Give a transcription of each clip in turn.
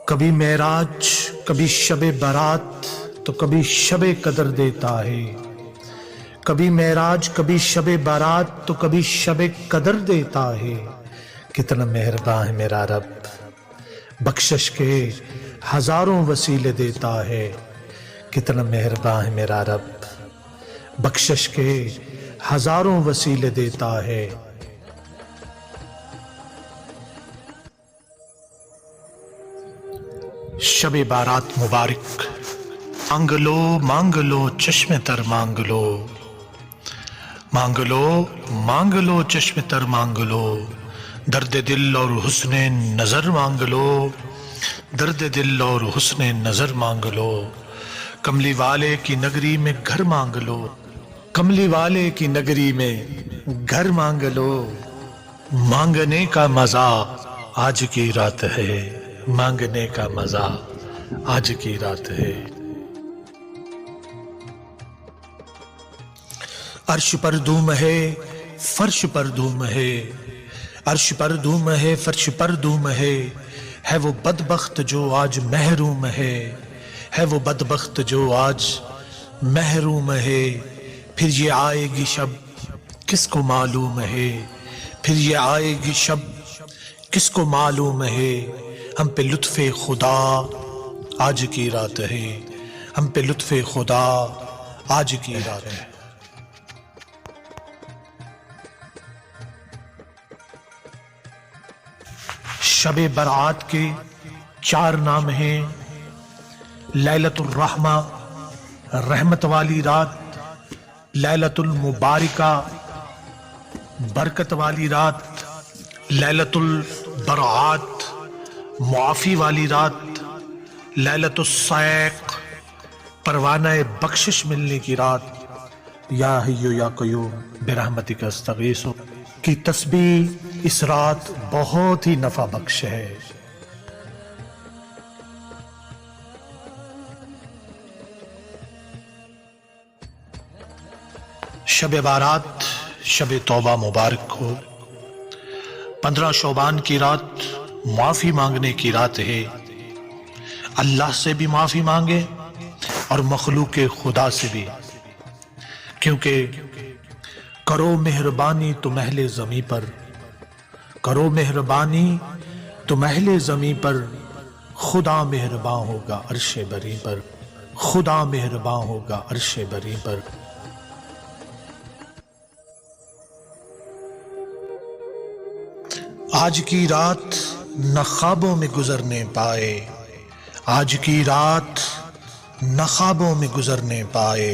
کبھی معراج کبھی شب برات تو کبھی شب قدر دیتا ہے، کبھی معراج کبھی شب برات تو کبھی شب قدر دیتا ہے۔ کتنا مہربان ہے میرا رب، بخشش کے ہزاروں وسیلے دیتا ہے۔ کتنا مہربان ہے میرا رب، بخشش کے ہزاروں وسیلے دیتا ہے۔ شب بارات مبارک، مانگ لو چشم تر مانگ لو، مانگ لو چشم تر مانگ لو، درد دل اور حسن نظر مانگ لو، درد دل اور حسن نظر مانگ لو، کملی والے کی نگری میں گھر مانگ لو، کملی والے کی نگری میں گھر مانگ لو۔ مانگنے کا مزہ آج کی رات ہے، مانگنے کا مزہ آج کی رات ہے۔ عرش پر دھوم ہے فرش پر دھوم ہے، عرش پر دھوم ہے فرش پر دھوم ہے وہ بدبخت جو آج محروم ہے وہ بدبخت جو آج محروم ہے۔ پھر یہ آئے گی شب کس کو معلوم ہے، پھر یہ آئے گی شب کس کو معلوم ہے۔ ہم پہ لطف خدا آج کی رات ہے، ہم پہ لطف خدا آج کی رات ہے۔ شب برات کے 4 نام ہیں: لیلۃ الرحمہ رحمت والی رات، لیلۃ المبارکہ برکت والی رات، لیلۃ البرات معافی والی رات، لیلۃ الصیق پروانہ بخشش ملنے کی رات۔ یا حی یا قیوم برحمتک استغیث کی تسبیح اس رات بہت ہی نفع بخش ہے۔ شب بارات شب توبہ مبارک ہو۔ 15 شعبان کی رات معافی مانگنے کی رات ہے۔ اللہ سے بھی معافی مانگے اور مخلوق خدا سے بھی، کیونکہ کرو مہربانی تم اہل زمیں پر، کرو مہربانی تم اہل زمیں پر، خدا مہربان ہوگا عرش بری پر، خدا مہربان ہوگا عرش بری پر۔ آج کی رات نہ خوابوں میں گزرنے پائے، آج کی رات نہ خوابوں میں گزرنے پائے،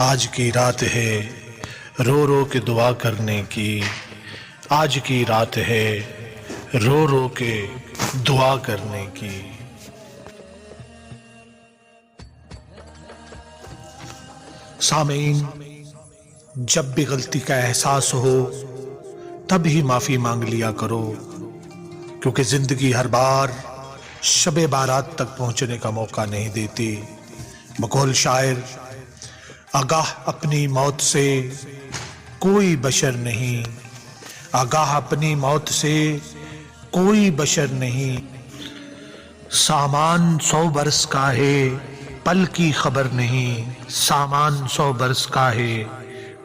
آج کی رات ہے رو رو کے دعا کرنے کی، آج کی رات ہے رو رو کے دعا کرنے کی۔ سامعین، جب بھی غلطی کا احساس ہو تب ہی معافی مانگ لیا کرو، کیونکہ زندگی ہر بار شب بارات تک پہنچنے کا موقع نہیں دیتی۔ بقول شاعر، آگاہ اپنی موت سے کوئی بشر نہیں، آگاہ اپنی موت سے کوئی بشر نہیں، سامان 100 برس کا ہے پل کی خبر نہیں، سامان 100 برس کا ہے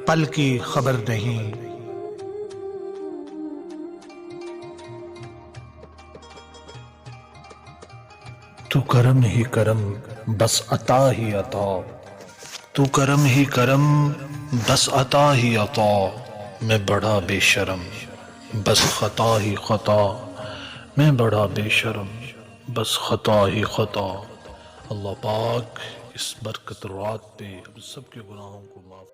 پل کی خبر نہیں۔ تو کرم ہی کرم بس عطا ہی عطا، تو کرم ہی کرم بس عطا ہی عطا، میں بڑا بے شرم بس خطا ہی خطا، میں بڑا بے شرم بس خطا ہی خطا۔ اللہ پاک اس برکت رات پہ ہم سب کے گناہوں کو معاف